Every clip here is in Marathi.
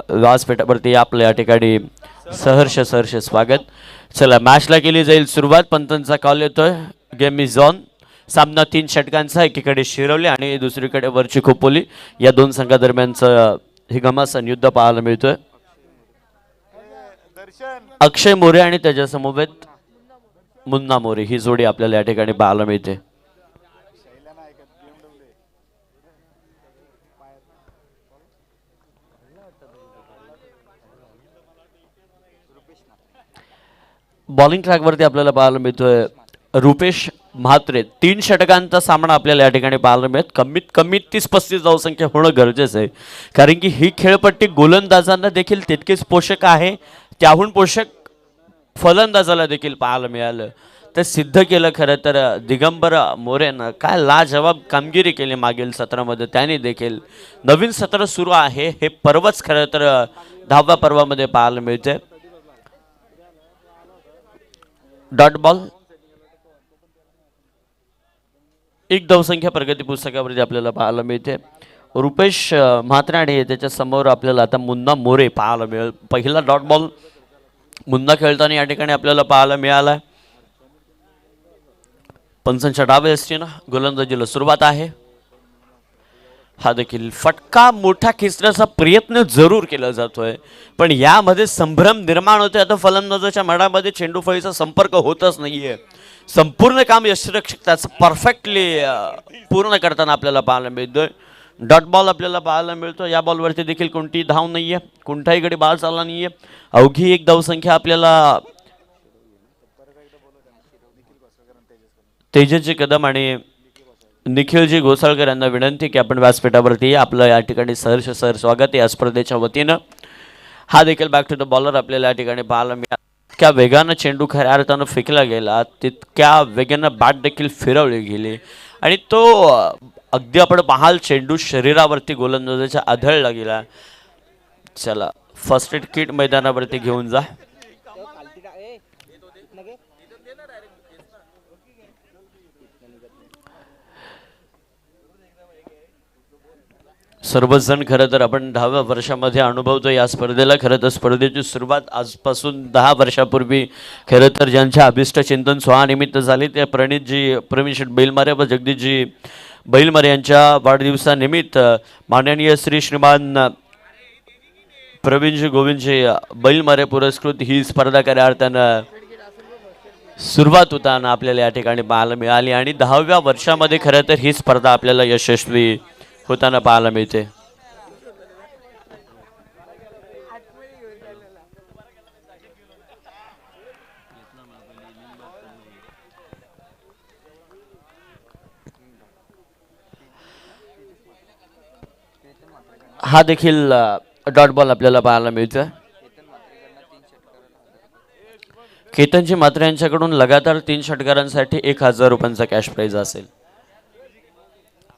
व्यासपीठावरती आपल्या या ठिकाणी सहर्ष स्वागत। चला मॅचला केली जाईल सुरुवात। पंतांचा कॉल येतोय, गेम इज ऑन। सामना 3 षटकांचा, एकीकडे शिरवली आणि दुसरीकडे वरची खोपोली या दोन संघादरम्यानचं हे घमासान युद्ध पाहायला मिळतोय। अक्षय मोरे आणि त्याच्या समवेत मुन्ना मोरे ही जोडी आपल्याला या ठिकाणी पाहायला मिळते। बॉलिंग ट्रॅकवरती आपल्याला पाहायला मिळतोय रुपेश म्हात्रे। 3 षटकांचा सामना आपल्याला या ठिकाणी पाहायला मिळत। कमीत कमी 30-35 धावसंख्या होणं गरजेचं आहे, कारण की ही खेळपट्टी गोलंदाजांना देखील तितकीच पोषक आहे, त्याहून पोषक फलंदाजाला देखील पाहायला मिळालं। ते सिद्ध केलं खरं तर दिगंबर मोरेनं। काय लाजवाब कामगिरी केली मागील सत्रामध्ये त्यांनी देखील। नवीन सत्र सुरू आहे, हे पर्वच खरं तर 10व्या पर्वामध्ये पाहायला मिळते। डॉट बॉल एक धावसंख्या प्रगती पुस्तकावरती आपल्याला पाहायला मिळते। रुपेश म्हात्रे आणि त्याच्या समोर आपल्याला आता मुन्ना मोरे पाहायला मिळेल। पहिला डॉट बॉल मुन्ना खेळताना या ठिकाणी आपल्याला पाहायला मिळाला। पंचांच्या डाव्या दृष्टीने गोलंदाजीला सुरुवात आहे। हा देखील फटका मोठा खेचण्याचा प्रयत्न जरूर केला जातोय, पण यामध्ये संभ्रम निर्माण होते। आता फलंदाजाच्या मनामध्ये चेंडू फळीचा संपर्क होतच नाहीये। संपूर्ण काम यशरक्षक त्याचं परफेक्टली पूर्ण करताना आपल्याला पाहायला मिळतोय। डॉट बॉल आपल्याला पाहायला मिळतो। या बॉलवरती देखील कोणती धाव नाहीये, कोणताही गडी बाद झाला नाहीये। अवघी एक धावसंख्या आपल्याला तेजसजी कदम आणि निखिलजी घोसाळकर यांना विनंती की आपण व्यासपीठावरती आपलं या ठिकाणी सहर्ष स्वागत आहे या स्पर्धेच्या वतीनं। हा देखील बॅक टू द बॉलर आपल्याला या ठिकाणी पाहायला मिळाला। इतक्या वेगानं चेंडू खऱ्या अर्थानं फेकला गेला, तितक्या वेगानं बॅट देखील फिरवली गेली आणि तो अगदी आपण पाहाल चेंडू शरीरावरती गोलंदाजाच्या आदळला गेला। चला फर्स्ट एड किट मैदानावरती घेऊन जा। सर्वजण खरं तर आपण 10व्या वर्षामध्ये अनुभवतो या स्पर्धेला। खरं तर स्पर्धेची सुरुवात आजपासून 10 वर्षापूर्वी खरं तर ज्यांच्या अभिष्ट चिंतन सोहळ्यानिमित्त झाली ते प्रणितजी प्रवीण बैलमारे व जगदीशजी बैलमारे यांच्या वाढदिवसानिमित्त माननीय श्रीमान प्रवीणजी गोविंदजी बैलमारे पुरस्कृत ही स्पर्धा खऱ्या अर्थानं सुरुवात होताना आपल्याला या ठिकाणी पाहायला मिळाली आणि 10व्या वर्षामध्ये खरं तर ही स्पर्धा आपल्याला यशस्वी होताना पाहायला मिळते। हा देखील डॉट बॉल आपल्याला पाहायला मिळतोय। केतनजी म्हात्रे यांच्याकडून लगातार 3 षटकारांसाठी 1000 रुपयांचा कॅश प्राइज असेल।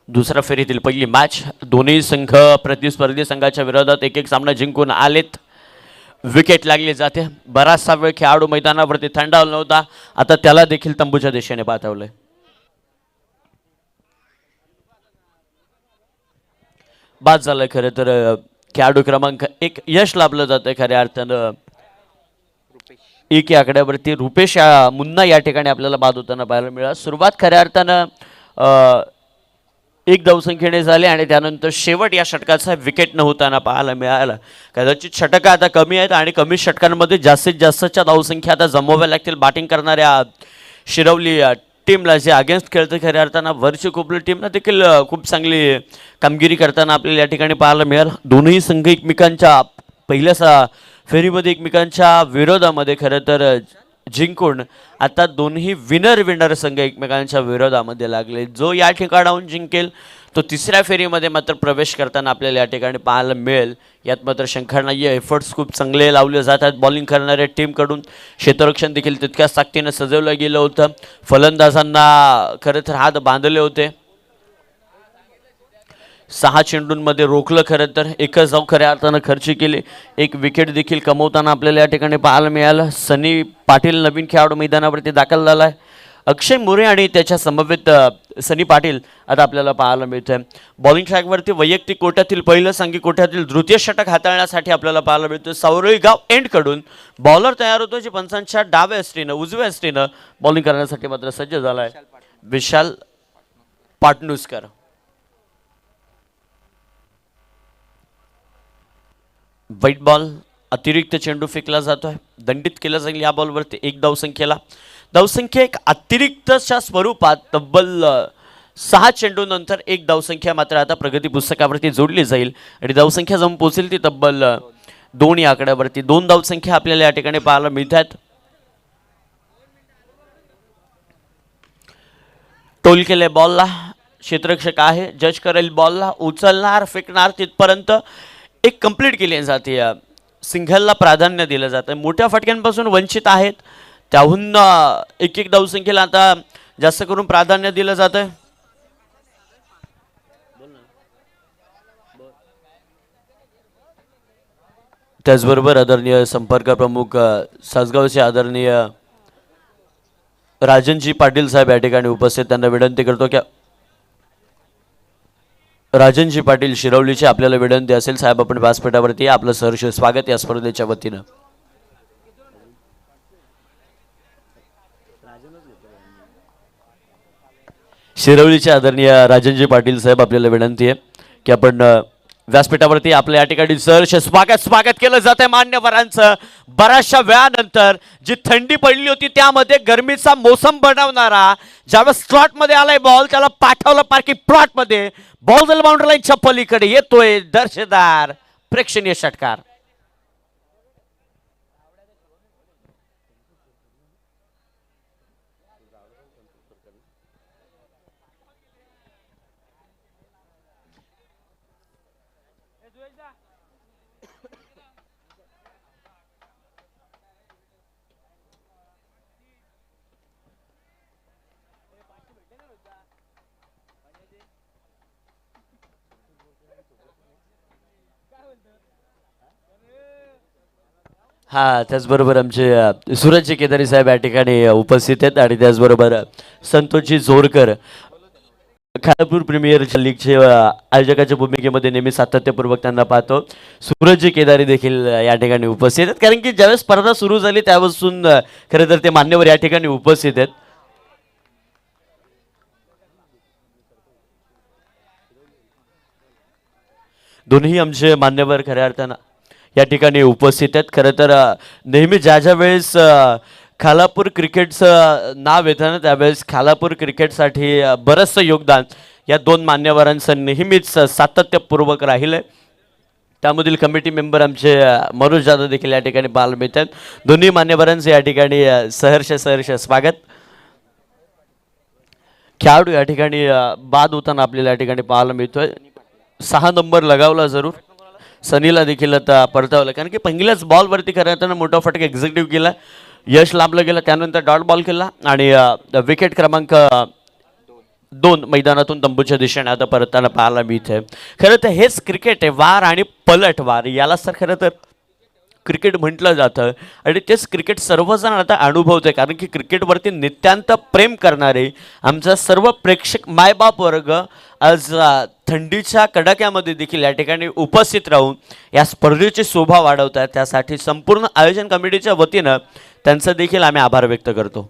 दुसऱ्या फेरीतील पहिली मॅच, दोन्ही संघ प्रतिस्पर्धी संघाच्या विरोधात एक सामना जिंकून आलेत। विकेट लागली जाते। बराचसा वेळ खेळाडू मैदानावरती थंडावला नव्हता, आता त्याला देखील तंबूच्या दिशेने पाठवलंय। बाद झालंय खरं तर खेळाडू क्रमांक 1 यश लाभलं जातंय खऱ्या अर्थानं 1 या आकड्यावरती। रुपेश मुन्ना या ठिकाणी आपल्याला बाद होताना पाहायला मिळाला। सुरुवात खऱ्या अर्थानं 1 धावसंख्येने झाले आणि त्यानंतर शेवट या षटकाचा विकेट न होताना पाहायला मिळाला। कदाचित षटकं आता कमी आहेत आणि कमी षटकांमध्ये जास्तीत जास्तच्या धावसंख्या आता जमवाव्या लागतील बाटिंग करणाऱ्या शिरवली टीमला, जे अगेन्स्ट खेळते खऱ्या अर्थानं वरची खोपोली टीमला देखील खूप चांगली कामगिरी करताना आपल्याला या ठिकाणी पाहायला मिळालं। दोन्ही संघ एकमेकांच्या पहिल्या फेरीमध्ये एकमेकांच्या विरोधामध्ये खरं तर जिंकून आता दोन्ही विनर संघ एकमेकांच्या विरोधामध्ये लागले। जो या ठिकाणाहून जिंकेल तो तिसऱ्या फेरीमध्ये मात्र प्रवेश करताना आपल्याला या ठिकाणी पाहायला मिळेल। यात मात्र शंका नाही आहे। एफर्ट्स खूप चांगले लावले जातात बॉलिंग करणाऱ्या टीमकडून। क्षेत्ररक्षण देखील तितक्याच ताकदीने सजवलं गेलं होतं। फलंदाजांना खरं तर हात बांधले होते। 6 चेंडूंमध्ये रोखलं खरं तर, एकच धाव खऱ्या अर्थानं खर्ची केली। 1 विकेट देखील कमवताना आपल्याला या ठिकाणी पाहायला मिळालं। सनी पाटील नवीन खेळाडू मैदानावरती दाखल झाला आहे। अक्षय मोरे आणि त्याच्या समवेत सनी पाटील आता आपल्याला पाहायला मिळतंय. बॉलिंग ट्रॅकवरती वैयक्तिक कोट्यातील पहिलं सांघिक कोट्यातील द्वितीय षटक हाताळण्यासाठी आपल्याला पाहायला मिळतं. सावरळी गाव एंडकडून बॉलर तयार होतो जी पंचांच्या डाव्या एसटीनं उजव्या एसटीनं बॉलिंग करण्यासाठी मात्र सज्ज झालाय विशाल पाटणुसकर. व्हाईट बॉल अतिरिक्त चेंडू फेकला जातोय, दंडित केला जाईल या बॉलवरती. एक धावसंख्येला धावसंख्या एक अतिरिक्तच्या स्वरूपात तब्बल 6 चेंडूनंतर एक धावसंख्या मात्र आता प्रगती पुस्तकावरती जोडली जाईल आणि धावसंख्या जाऊन पोहोचेल ती तब्बल 2 या आकड्यावरती. 2 धावसंख्या आपल्याला या ठिकाणी पाहायला मिळतात. टोल केले बॉलला, क्षेत्ररक्षक आहे, जज करेल बॉलला, उचलणार फेकणार तिथपर्यंत एक कंप्लीट केली जाते. सिंगलला प्राधान्य दिलं जातं. मोठ्या फटक्यांपासून वंचित आहेत त्याहून एक एक धावसंख्येला आता जास्त करून प्राधान्य दिलं जातं. त्याचबरोबर आदरणीय संपर्क प्रमुख सासगावचे आदरणीय राजनजी पाटील साहेब या ठिकाणी उपस्थित. त्यांना विनंती करतो की राजनजी पाटील शिरवलीचे आपल्याला विनंती असेल साहेब आपण व्यासपीठावरती आपलं सहर्ष स्वागत या स्पर्धेच्या वतीनं. शिरवलीचे आदरणीय राजनजी पाटील साहेब आपल्याला विनंती आहे की आपण व्यासपीठावरती आपल्या या ठिकाणी सहर्ष स्वागत केलं जात आहे मान्यवरांचं. बऱ्याचशा वेळानंतर जी थंडी पडली होती त्यामध्ये गरमीचा मोसम बनवणारा ज्यावेळेस स्लॉटमध्ये आलाय बॉल त्याला पाठवलं पार्किंग प्लॉटमध्ये. बॉल जल बाउंड्री लाईनच्या पलीकडे येतोय दर्शदार प्रेक्षणीय षटकार. हा त्याचबरोबर आमचे सूरजजी केदारी साहेब या ठिकाणी उपस्थित आहेत आणि त्याचबरोबर संतोषजी जोरकर खालापूर प्रीमियर लीगचे आयोजकाच्या भूमिकेमध्ये नेहमी सातत्यपूर्वक त्यांना पाहतो. सूरजजी केदारी देखील या ठिकाणी उपस्थित आहेत कारण की ज्यावेळेस स्पर्धा सुरू झाली त्यापासून खरं तर ते मान्यवर या ठिकाणी उपस्थित आहेत. दोन्ही आमचे मान्यवर खऱ्या अर्थानं या ठिकाणी उपस्थित आहेत. खरं तर नेहमी ज्या वेळेस खालापूर क्रिकेटचं नाव येतं ना त्यावेळेस खालापूर क्रिकेटसाठी बरंचसं योगदान या 2 मान्यवरांचं नेहमीच सातत्यपूर्वक राहिलं आहे. त्यामधील कमिटी मेंबर आमचे मनोज जाधव देखील या ठिकाणी पाहायला मिळतात. दोन्ही मान्यवरांचं या ठिकाणी सहर्ष स्वागत. खेळाडू या ठिकाणी बाद होताना आपल्याला या ठिकाणी पाहायला मिळतोय. 6 नंबर लगावला जरूर सनीला देखील आता परतावलं कारण की पहिल्याच बॉलवरती खरं मोठा फटका एक्झिक्युटिव्ह केला, यश लांबलं गेलं, त्यानंतर डॉट बॉल केला आणि विकेट क्रमांक 2 मैदानातून तंबूच्या दिशेने आता परतताना पाहायला मिळते. खरं तर हेच क्रिकेट आहे, वार आणि पलटवार यालाच तर खरं तर क्रिकेट म्हटलं जातं आणि तेच क्रिकेट सर्वजण आता अनुभवतोय कारण की क्रिकेटवरती नित्यांत प्रेम करणारे आमचा सर्व प्रेक्षक मायबाप वर्ग आज थंडीच्या कडाक्यामध्ये देखील या ठिकाणी उपस्थित राहून या स्पर्धेची शोभा वाढवतात. त्यासाठी संपूर्ण आयोजन कमिटीच्या वतीनं त्यांचं देखील आम्ही आभार व्यक्त करतो.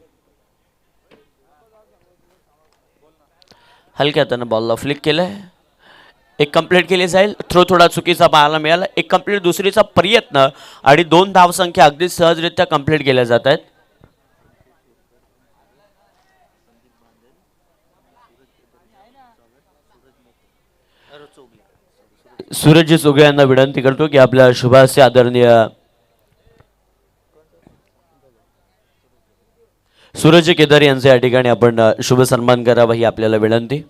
हलक्या हातानं बॉलला फ्लिक केलंय, एक कंप्लीट केली जाईल. थ्रो थोडा चुकीचा पाहायला मिळाला, एक कंप्लीट दुसरीचा प्रयत्न आणि 2 धावसंख्या अगदी सहजरित्या कंप्लीट केल्या जात आहेत. सूरजजी चोगले यांना विनंती करतो की आपल्या शुभास्य आदरणीय सूरजजी केदारी यांचे या ठिकाणी आपण शुभ सन्मान करावा ही आपल्याला विनंती.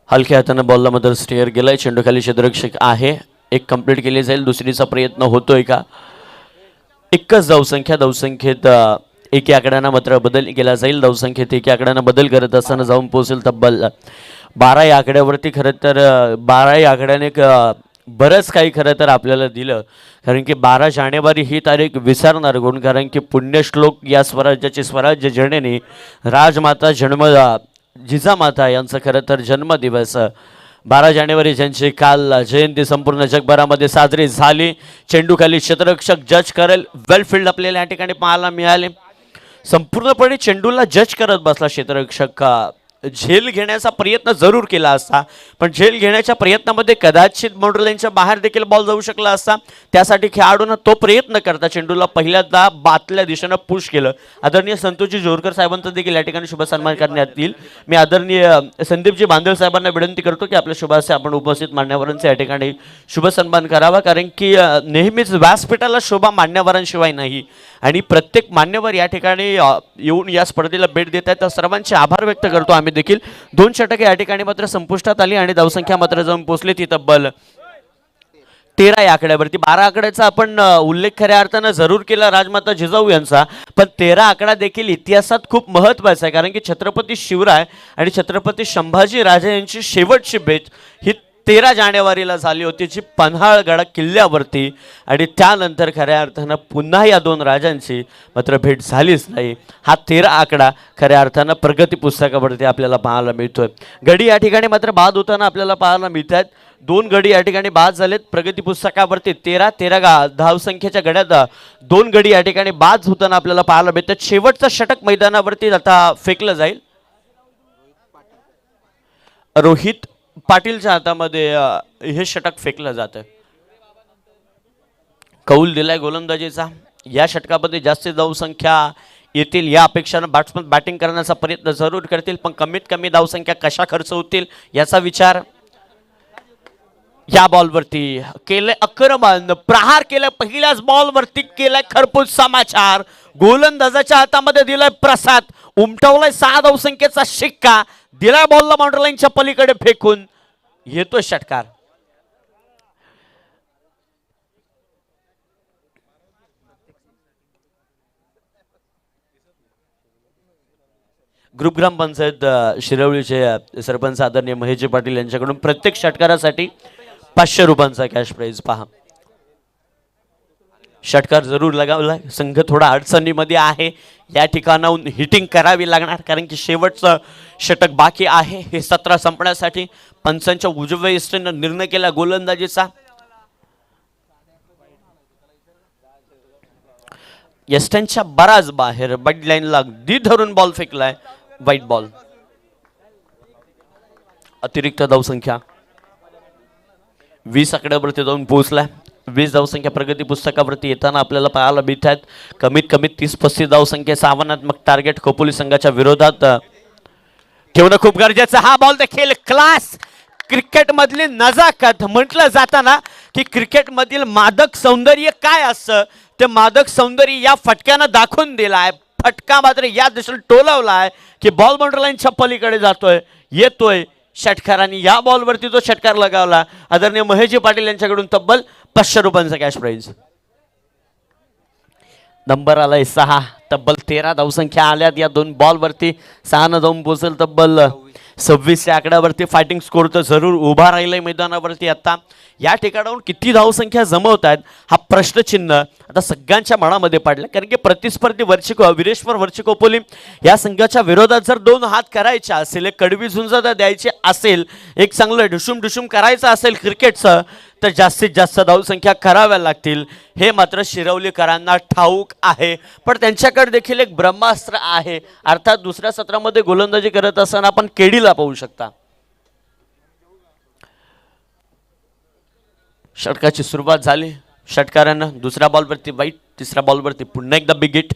हलक्या हाताने बॉलला मधर स्टेअर गेलाय, चेंडू खाली क्षेत्ररक्षक आहे, एक कंप्लीट केली जाईल, दुसरीचा प्रयत्न होतोय का? एकच धावसंख्येत एकी आकड्यानं मात्र बदल केला जाईल. धावसंख्येत एकी आकड्यानं बदल करत असताना जाऊन पोहोचेल तब्बल 12 या आकड्यावरती. खरं तर 12 या आकड्याने बरंच काही खरं तर आपल्याला दिलं, कारण की 12 जानेवारी ही तारीख विसरणार कोण, कारण की पुण्यश्लोक या स्वराज्याची स्वराज्य जननी राजमाता जिजामाता यांचं खरं तर जन्मदिवस 12 जानेवारी ज्यांची काल जयंती संपूर्ण जगभरामध्ये साजरी झाली. चेंडूखाली क्षेत्ररक्षक जज करेल, वेलफील्ड आपल्याला या ठिकाणी पाहायला मिळाले. संपूर्णपणे चेंडूला जज करत बसला क्षेत्ररक्षक. झेल घेण्याचा प्रयत्न जरूर केला असता, पण झेल घेण्याच्या प्रयत्नामध्ये कदाचित बाउंड्री बाहेर देखील बॉल जाऊ शकला असता. त्यासाठी खेळाडूनं तो प्रयत्न करता चेंडूला पहिल्यांदा बातल्या दिशेनं पुश केलं. आदरणीय संतोषजी जोरकर साहेबांचा देखील या ठिकाणी शुभ सन्मान करण्यात येईल. मी आदरणीय संदीपजी बांदल साहेबांना विनंती करतो की आपल्या शुभासे आपण उपस्थित मान्यवरांचा या ठिकाणी शुभ सन्मान करावा, कारण की नेहमीच व्यासपीठाला शोभा मान्यवरांशिवाय नाही, आणि प्रत्येक मान्यवर या ठिकाणी येऊन या स्पर्धेला भेट देत आहेत. त्या सर्वांचे आभार व्यक्त करतो आम्ही देखील. 2 षटके या ठिकाणी मात्र संपुष्टात आली आणि धावसंख्या मात्र जाऊन पोहोचली ती तब्बल 13 या आकड्यावरती. 12 आकड्याचा आपण उल्लेख खऱ्या अर्थानं जरूर केला राजमाता जिजाऊ यांचा, पण 13 आकडा देखील इतिहासात खूप महत्त्वाचा आहे, कारण की छत्रपती शिवराय आणि छत्रपती संभाजी राजे यांची शेवटची भेट ही 13 जानेवारीला झाली होती, जी पन्हाळगड किल्ल्यावरती, आणि त्यानंतर खऱ्या अर्थानं पुन्हा या 2 राजांची मात्र भेट झालीच नाही. हा 13 आकडा खऱ्या अर्थानं प्रगती पुस्तकावरती आपल्याला पाहायला मिळतोय. गडी या ठिकाणी मात्र बाद होताना आपल्याला पाहायला मिळत आहेत. 2 गडी या ठिकाणी बाद झालेत प्रगती पुस्तकावरती. 13 धावसंख्येच्या गड्यात 2 गडी या ठिकाणी बाद होताना आपल्याला पाहायला मिळतात. शेवटचं षटक मैदानावरती आता फेकलं जाईल. रोहित पाटीलच्या हातामध्ये हे षटक फेकलं जातं. कौल दिलाय गोलंदाजीचा. या षटकामध्ये जास्तीत धावसंख्या येतील या अपेक्षानं बॅट्समन बॅटिंग करण्याचा प्रयत्न जरूर करतील, पण कमीत कमी धावसंख्या कशा खर्च होतील याचा विचार. या बॉलवरती केले आक्रमण, प्रहार केलाय पहिल्याच बॉलवरती, केलाय खरपूस समाचार. गोलंदाजाच्या हातामध्ये दिलाय प्रसाद, उमटवलाय 6 धावसंख्येचा शिक्का, दिलाय बॉलला बाउंड्री लाईनच्या पलीकडे फेकून, येतो षटकार. ग्रुप ग्रामपंचायत शिरवळीचे सरपंच आदरणीय महेशजी पाटील यांच्याकडून प्रत्येक षटकारासाठी 500 रुपयांचा कॅश प्राइज. पहा, षटकार जरूर लगावलाय. संघ थोडा अडचणीमध्ये आहे, या ठिकाणाहून हिटिंग करावी लागणार, कारण की शेवटचं षटक बाकी आहे हे 17 संपण्यासाठी. पंचांच्या उजव्या इष्टेनं निर्णय केला गोलंदाजीचा. यस्टनच्या बराच बाहेर बॅट लाईनला अगदी धरून बॉल फेकलाय, वाईट बॉल. अतिरिक्त धावसंख्या 20 आकड्यावरती जाऊन पोहोचलाय. 20 धावसंख्या प्रगती पुस्तकावरती येताना आपल्याला पाहायला मिळत आहेत. कमीत कमी 30-35 धावसंख्येचं आव्हानात्मक टार्गेट खोपोली संघाच्या विरोधात ठेवणं खूप गरजेचं. हा बॉल देखील क्लास. क्रिकेट मधली नजाकत म्हटलं जाताना की क्रिकेट मधील मादक सौंदर्य काय असतं, ते मादक सौंदर्य या फटक्यानं दाखवून दिलाय. फटका मात्र या दिशेने टोलवलाय की बॉल बाउंड्री लाईनच्या पलीकडे जातोय, येतोय षटकारांनी. या बॉलवरती जो षटकार लगावला आदरणीय महेशजी पाटील यांच्याकडून तब्बल 500 रुपयांचा कॅश प्राइज. नंबर आलाय 6. तब्बल 13 धावसंख्या आल्यात या 2 बॉलवरती. 6 न जाऊन पोहोचेल तब्बल 26 या आकड्यावरती. फायटिंग स्कोर तर जरूर उभा राहिलाय मैदानावरती. आता या ठिकाणाहून किती धावसंख्या जमवत आहेत हा प्रश्नचिन्ह आता सगळ्यांच्या मनामध्ये पडला, कारण की प्रतिस्पर्धी वीरेश्वर वर्चिकोपोली या संघाच्या विरोधात जर 2 हात करायचे असेल, एक कडवी झुंज द्यायची असेल, एक चांगलं ढुशूम करायचं असेल क्रिकेटचं, तर जास्तीत जास्त धावसंख्या कराव्या लागतील. हे मात्र शिरवलीकरांना ठाऊक आहे, पण त्यांच्याकडे देखील एक ब्रह्मास्त्र आहे. अर्थात दुसऱ्या सत्रामध्ये गोलंदाजी करत असताना आपण केडीला पाहू शकता. षटकाची सुरुवात झाली. षटकारानं दुसऱ्या बॉलवरती वाईट, तिसऱ्या बॉलवरती पुन्हा एकदा बिग हिट.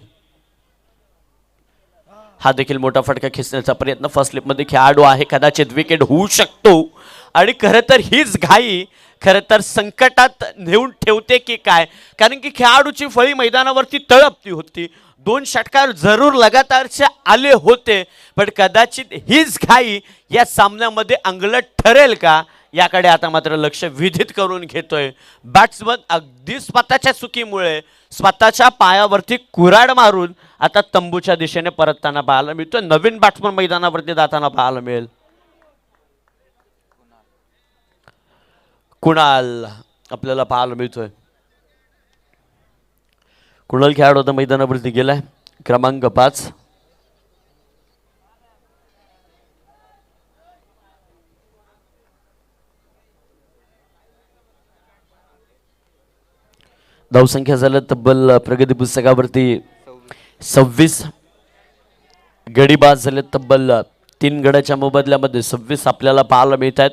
हा देखील मोठा फटका खेचण्याचा प्रयत्न. फर्स्ट स्लिपमध्ये खेळाडू आहे, कदाचित विकेट होऊ शकतो, आणि खरं तर हीच घाई खरं तर संकटात नेऊन ठेवते की काय, कारण की खेळाडूची फळी मैदानावरती तळपती होती. 2 षटकार जरूर लगातारचे आले होते, पण कदाचित हीच घाई या सामन्यामध्ये अंगलट ठरेल का याकडे आता मात्र लक्ष विधित करून घेतोय. बॅट्समन अगदी स्वतःच्या चुकीमुळे स्वतःच्या पायावरती कुऱ्हाड मारून आता तंबूच्या दिशेने परतताना पाहायला मिळतोय. नवीन बॅट्समन मैदानावरती जाताना पाहायला मिळेल. कुणाल आपल्याला पाहायला मिळतोय. कुणाल खेळाडू होता मैदानावरती गेलाय, क्रमांक 5. धावसंख्या झालं तब्बल प्रगती पुस्तकावरती 26. गडी बाद झाले तब्बल 3 गड्याच्या मोबदल्यामध्ये 26 आपल्याला पाहायला मिळत आहेत.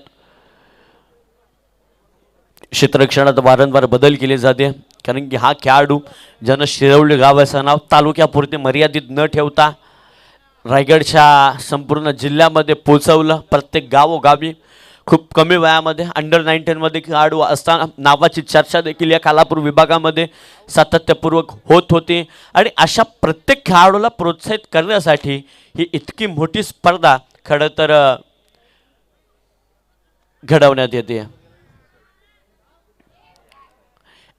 क्षेत्ररक्षणात वारंवार बदल केले जाते, कारण की हा खेळाडू ज्यानं शिरवली गावाचं नाव तालुक्यापुरते मर्यादित न ठेवता रायगडच्या संपूर्ण जिल्ह्यामध्ये पोचवलं. प्रत्येक गावोगावी खूप कमी वयामध्ये अंडर-19मध्ये खेळाडू असताना नावाची चर्चा देखील या खालापूर विभागामध्ये सातत्यपूर्वक होत होती. आणि अशा प्रत्येक खेळाडूला प्रोत्साहित करण्यासाठी ही इतकी मोठी स्पर्धा खरं तर घडवण्यात येते.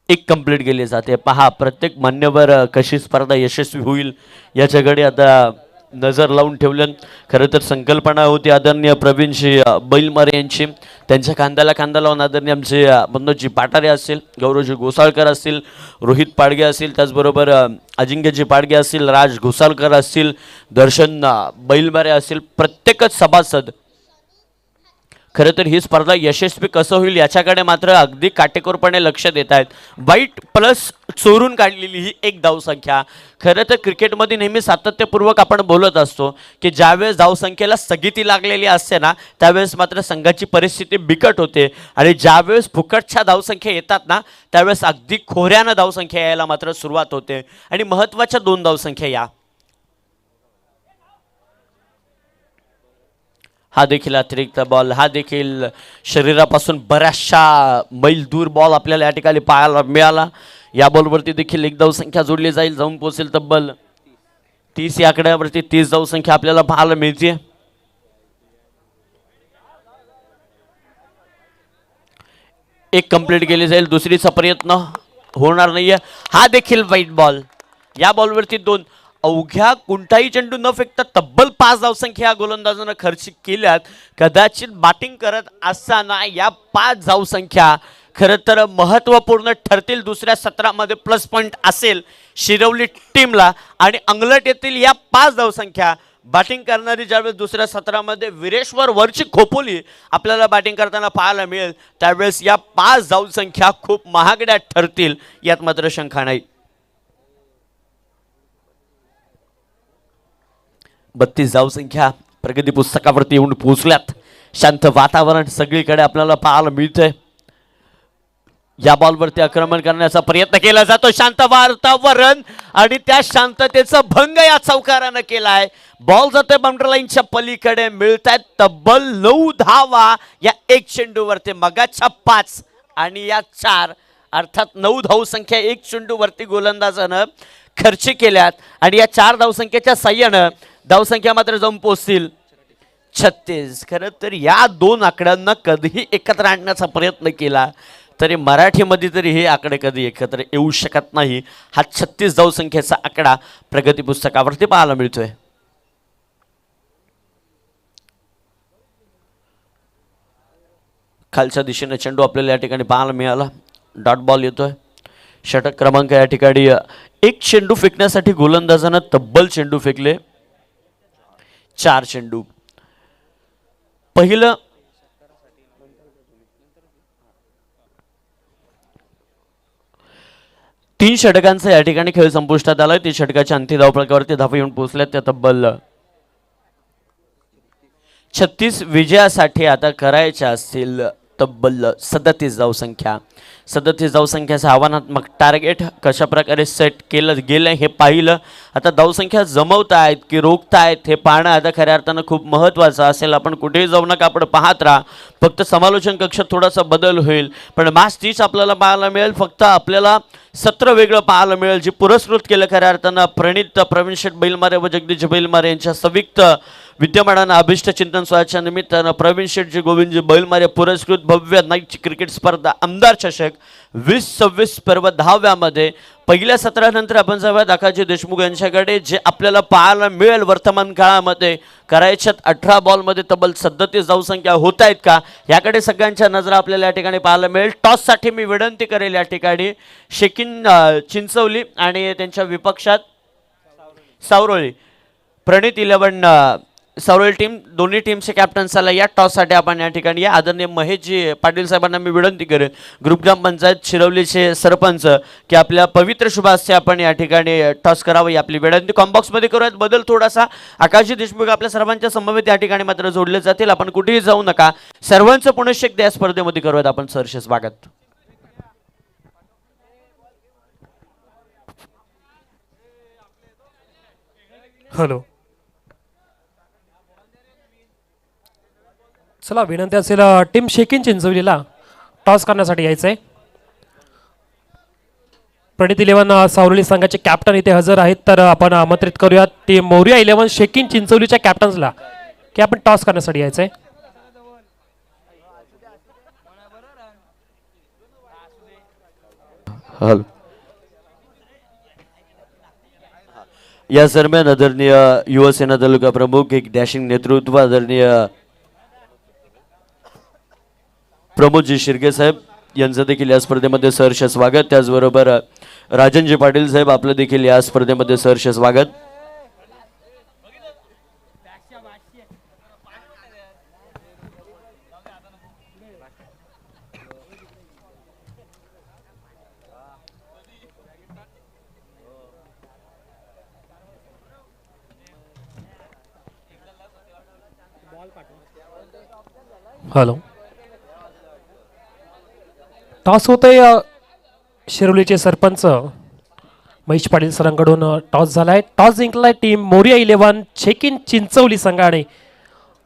एक कंप्लीट केली जाते. पहा प्रत्येक मान्यवर कशी स्पर्धा यशस्वी होईल याच्याकडे आता नजर लावून ठेवलं. खरं तर संकल्पना होती आदरणीय प्रवीणजी बैलमारे यांची. त्यांच्या खांद्याला खांदा लावून आदरणीय आमचे मनोजी पाटारे असतील, गौरवजी घोसाळकर असतील, रोहित पाडगे असतील, त्याचबरोबर अजिंक्यजी पाडगे असतील, राज घोसाळकर असतील, दर्शन बैलमारे असतील, प्रत्येकच सभासद खरं तर ही स्पर्धा यशस्वी कसं होईल याच्याकडे मात्र अगदी काटेकोरपणे लक्ष देत आहेत. वाईट प्लस चोरून काढलेली ही एक धावसंख्या. खरं तर क्रिकेटमध्ये नेहमी सातत्यपूर्वक आपण बोलत असतो की ज्यावेळेस धावसंख्येला स्थगिती लागलेली असते ना, त्यावेळेस मात्र संघाची परिस्थिती बिकट होते. आणि ज्यावेळेस फुकटच्या धावसंख्या येतात ना, त्यावेळेस अगदी खोऱ्यानं धावसंख्या यायला मात्र सुरुवात होते. आणि महत्त्वाच्या 2 धावसंख्या या. हा देखील अतिरिक्त बॉल, हा देखील शरीरापासून बऱ्याचशा मैल दूर बॉल आपल्याला या ठिकाणी पाहायला मिळाला. या बॉलवरती देखील एक धावसंख्या जोडली जाईल, जाऊन पोहोचेल तब्बल 30. या आकड्यावरती 30 धावसंख्या आपल्याला पाहायला मिळते. एक कंप्लीट केली जाईल, दुसरीचा प्रयत्न होणार नाहीये. हा देखील वाईट बॉल. या बॉलवरती 2. अवघ्या कोणताही चेंडू न फेकता तब्बल 5 धावसंख्या गोलंदाजानं खर्च केल्यात. कदाचित बॅटिंग करत असताना या 5 धावसंख्या खरं तर महत्त्वपूर्ण ठरतील. दुसऱ्या सत्रामध्ये प्लस पॉईंट असेल शिरवली टीमला. आणि अंगलट येथील या 5 धावसंख्या बॅटिंग करणारी ज्यावेळेस दुसऱ्या सत्रामध्ये विरेश्वर वरची खोपोली आपल्याला बॅटिंग करताना पाहायला मिळेल, त्यावेळेस या 5 धावसंख्या खूप महागड्या ठरतील, यात मात्र शंका नाही. 32 धावसंख्या प्रगती पुस्तकावरती येऊन पोहोचल्यात. शांत वातावरण सगळीकडे आपल्याला पाहायला मिळतंय. या बॉलवरती आक्रमण करण्याचा प्रयत्न केला जातो. शांत वातावरण आणि त्या शांततेचा भंग या चौकारानं केलाय. बॉल जातोय बाउंड्री लाईनच्या पलीकडे. मिळतायत तब्बल 9 धावा या 1 चेंडूवरती. मगाच्या 5 आणि या 4, अर्थात 9 धावसंख्या 1 चेंडूवरती गोलंदाजानं खर्च केल्यात. आणि या 4 धावसंख्येच्या साह्यानं धावसंख्या मात्र जाऊन पोहोचतील 36. खरं तर या 2 आकड्यांना कधीही एकत्र आणण्याचा प्रयत्न केला तरी मराठीमध्ये तरी हे आकडे कधी एकत्र येऊ शकत नाही. हा 36 धावसंख्येचा आकडा प्रगती पुस्तकावरती पाहायला मिळतोय. खालच्या दिशेने चेंडू आपल्याला या ठिकाणी पाहायला मिळाला. डॉट बॉल येतोय. षटक क्रमांक या ठिकाणी 1 चेंडू फेकण्यासाठी गोलंदाजानं तब्बल चेंडू फेकले 4 चेंडू. पहिलं 3 षटकांचा या ठिकाणी खेळ संपुष्टात आलाय. 3 षटकाच्या अंतिम धावफलकावरती धावा येऊन पोहोचल्यात. त्या तब्बल 36 विजयासाठी आता करायच्या असतील तब्बल 37 धावसंख्या. 37 धावसंख्याचं आव्हानात्मक टार्गेट कशा प्रकारे सेट केलं गेलं हे पाहिलं. आता धावसंख्या जमवतायत की रोखतायत हे पाहणं आता खऱ्या अर्थानं खूप महत्त्वाचं असेल. आपण कुठेही जाऊ नका, आपण पाहत राहा. फक्त समालोचन कक्षात थोडासा बदल होईल, पण मॅच तीच आपल्याला पाहायला मिळेल. फक्त आपल्याला सत्र वेगळं पाहायला मिळेल. जे पुरस्कृत केलं खऱ्या अर्थानं प्रणित प्रवीण शेठ बैलमारे व जगदीश बैलमारे यांच्या संयुक्त विद्यमानानं अभिष्ट चिंतन सोहळ्याच्या निमित्तानं प्रवीण शेठजी गोविंदजी बैलमारे पुरस्कृत भव्य नाईटची क्रिकेट स्पर्धा आमदार चषक 2026 पर्व 10व्यामध्ये पहिल्या सत्रानंतर आपण जाऊयात आकाशजी देशमुख यांच्याकडे, जे आपल्याला पाहायला मिळेल वर्तमान काळामध्ये करायच्यात 18 बॉलमध्ये तब्बल 37 धावसंख्या होत आहेत का, याकडे सगळ्यांच्या नजरा आपल्याला या ठिकाणी पाहायला मिळेल. टॉससाठी मी विनंती करेल या ठिकाणी शेकिन चिंचवली आणि त्यांच्या विपक्षात सावरोळी. प्रणित 11 सावरोळी टीम, दोन्ही टीमचे कॅप्टन्स आला या टॉससाठी आपण या ठिकाणी या. आदरणीय महेशजी पाटील साहेबांना मी विनंती करेन, ग्रुप ग्रामपंचायत शिरवलीचे सरपंच, की आपल्या पवित्र शुभास्ते आपण या ठिकाणी टॉस करावं, आपली विनंती कॉम्बॉक्समध्ये करूयात. बदल थोडासा, आकाशजी देशमुख आपल्या सर्वांच्या समवेत या ठिकाणी मात्र जोडले जातील. आपण कुठेही जाऊ नका, सर्वांचं पुनश्च या स्पर्धेमध्ये करूयात आपण सरसे स्वागत. हॅलो, चला विनंती असेल टीम शेकिन चिंचवलीला टॉस करण्यासाठी यायचं आहे. प्रणित 11 सावरोली संघाचे कॅप्टन इथे हजर आहेत, तर आपण आमंत्रित करूयात टीम मोरिया 11 शेकिन चिंचवलीच्या कॅप्टन्सला की आपण टॉस करण्यासाठी यायचं आहे. या दरम्यान आदरणीय युवासेना तालुका प्रमुख, एक डॅशिंग नेतृत्व आदरणीय प्रमोदजी शिर्के साहेब यांचं देखील या स्पर्धेमध्ये सहर्ष स्वागत. त्याचबरोबर राजनजी पाटील साहेब आपलं देखील या स्पर्धेमध्ये सहर्ष स्वागत. हॅलो, टॉस होतोय. शिरोलीचे सरपंच महेश पाटील सरांकडून टॉस झालाय. टॉस जिंकलाय टीम मोरिया 11 शेकिन चिंचवली संघाने.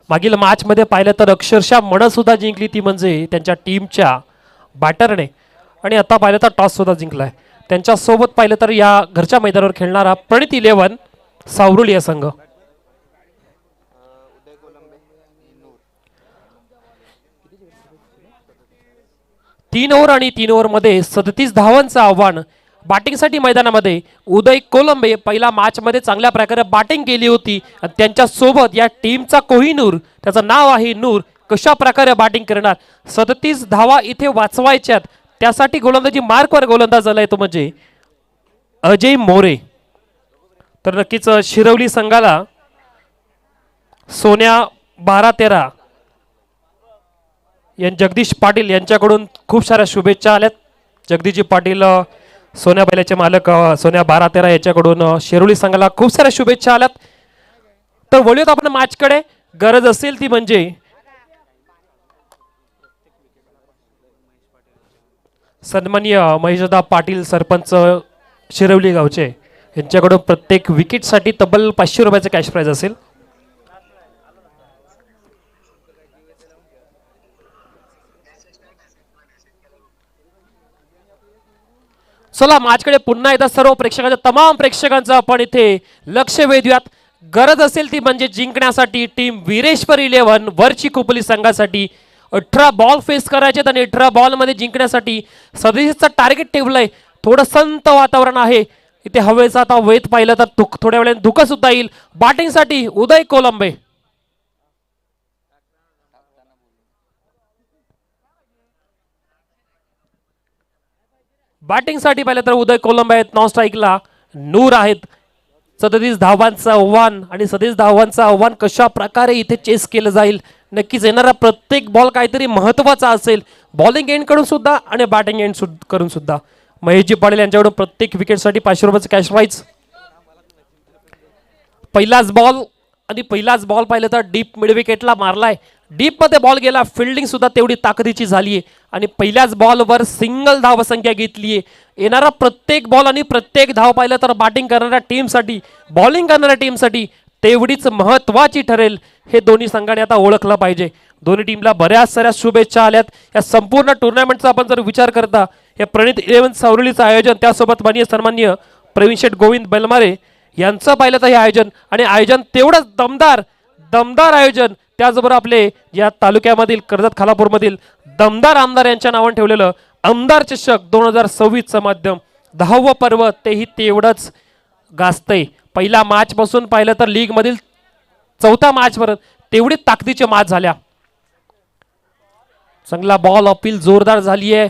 मागील मॅचमध्ये पाहिलं तर अक्षरशः मन सुद्धा जिंकली ती म्हणजे त्यांच्या टीमच्या बॅटरने, आणि आता पाहिलं तर टॉस सुद्धा जिंकलाय. त्यांच्यासोबत पाहिलं तर या घरच्या मैदानावर खेळणारा प्रणित 11 सावरोली या संघ. 3 ओव्हर आणि 3 ओव्हरमध्ये 37 धावांचं आव्हान. बॅटिंगसाठी मैदानामध्ये उदय कोलंबे पहिल्या मॅचमध्ये चांगल्या प्रकारे बॅटिंग केली होती, आणि त्यांच्यासोबत या टीमचा कोहिनूर, त्याचं नाव आहे नूर, कशा प्रकारे बॅटिंग करणार. 37 धावा इथे वाचवायच्यात, त्यासाठी गोलंदाजी मार्कवर गोलंदाज झालाय तो म्हणजे अजय मोरे. तर नक्कीच शिरवली संघाला सोन्या 12-13 जगदीश पाटील यांच्याकडून खूप साऱ्या शुभेच्छा आल्यात. जगदीशजी पाटील सोन्या बैलाचे मालक सोन्या 12-13 याच्याकडून शिरोली संघाला खूप साऱ्या शुभेच्छा आल्यात. तर वळूयात आपण मॅचकडे. गरज असेल ती म्हणजे सन्माननीय महेशदा पाटील सरपंच शिरवली गावचे यांच्याकडून प्रत्येक विकेटसाठी तब्बल 500 रुपयाचं कॅश प्राइज असेल. चला मॅचकडे पुन्हा एकदा सर्व प्रेक्षकांच्या, तमाम प्रेक्षकांचं आपण इथे लक्ष वेधूयात. गरज असेल ती म्हणजे जिंकण्यासाठी टीम वीरेश्वर 11 वरची खोपोली संघासाठी 18 बॉल फेस करायचे, आणि 18 बॉलमध्ये जिंकण्यासाठी 37चं टार्गेट ठेवलंय. थोडं संत वातावरण आहे इथे. हवेचा आता वेध पाहिलं तर थोड्या वेळाने धुकं सुद्धा येईल. बॅटिंगसाठी उदय कोलंबे. बॅटिंगसाठी पाहिलं तर उदय कोलंबे आहेत. नॉन स्ट्राईकला नूर आहेत. 37 धावांचं आव्हान, आणि 37 धावांचं आव्हान कशा प्रकारे इथे चेस केलं जाईल. नक्कीच येणारा प्रत्येक बॉल काहीतरी महत्त्वाचा असेल, बॉलिंग एंड कडून सुद्धा आणि बॅटिंग एंड करून सुद्धा. महेशजी पाटील यांच्याकडून प्रत्येक विकेटसाठी 500 रुपयाचं कॅश प्राइज. पहिलाच बॉल, आणि पहिलाच बॉल पाहिलं तर डीप मिड विकेटला मारलाय. डीपमध्ये बॉल गेला, फिल्डिंग सुद्धा तेवढी ताकदीची झाली आहे, आणि पहिल्याच बॉलवर सिंगल धावसंख्या घेतली आहे. येणारा प्रत्येक बॉल आणि प्रत्येक धाव पाहिलं तर बॅटिंग करणाऱ्या टीमसाठी, बॉलिंग करणाऱ्या टीमसाठी तेवढीच महत्त्वाची ठरेल. हे दोन्ही संघाने आता ओळखलं पाहिजे. दोन्ही टीमला बऱ्याच साऱ्या शुभेच्छा आल्यात. या संपूर्ण टुर्नामेंटचा आपण जर विचार करता, हे प्रणित 11 सावरोलीचं आयोजन, त्यासोबत माननीय सन्माननीय प्रवीण शेठ गोविंद बेलमारे यांचं पाहिलं तर हे आयोजन, आणि आयोजन तेवढंच दमदार आयोजन. त्याचबरोबर आपले या तालुक्यामधील कर्जत खालापूरमधील दमदार आमदार यांच्या नावाने ठेवलेलं आमदार चषक 2026चं माध्यम 10वं पर्व तेही तेवढंच गाजतंय. पहिल्या मॅच पासून पाहिलं तर लीग मधील चौथा मॅच पर्यंत तेवढी ताकदीच्या मॅच झाल्या. चांगला बॉल अपील जोरदार झाली आहे.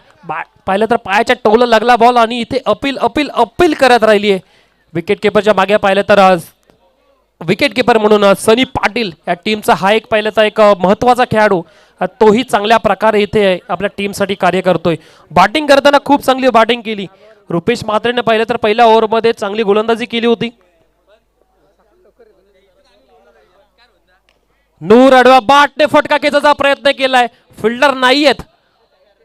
पाहिलं तर पायाच्या टोला लागला बॉल आणि इथे अपील अपील अपील करत राहिली आहे. विकेट किपरच्या मागे पाहिलं तर विकेट किपर म्हणून सनी पाटील या टीमचा हा एक पाहिलं तर एक महत्त्वाचा खेळाडू, तोही चांगल्या प्रकारे इथे आपल्या टीमसाठी कार्य करतोय. बॅटिंग करताना खूप चांगली बॅटिंग केली. रुपेश म्हात्रेने पाहिलं तर पहिल्या ओव्हरमध्ये चांगली गोलंदाजी केली होती. नूर अडवा बाटने फटका खेचायचा प्रयत्न केलाय. फिल्डर नाहीयेत.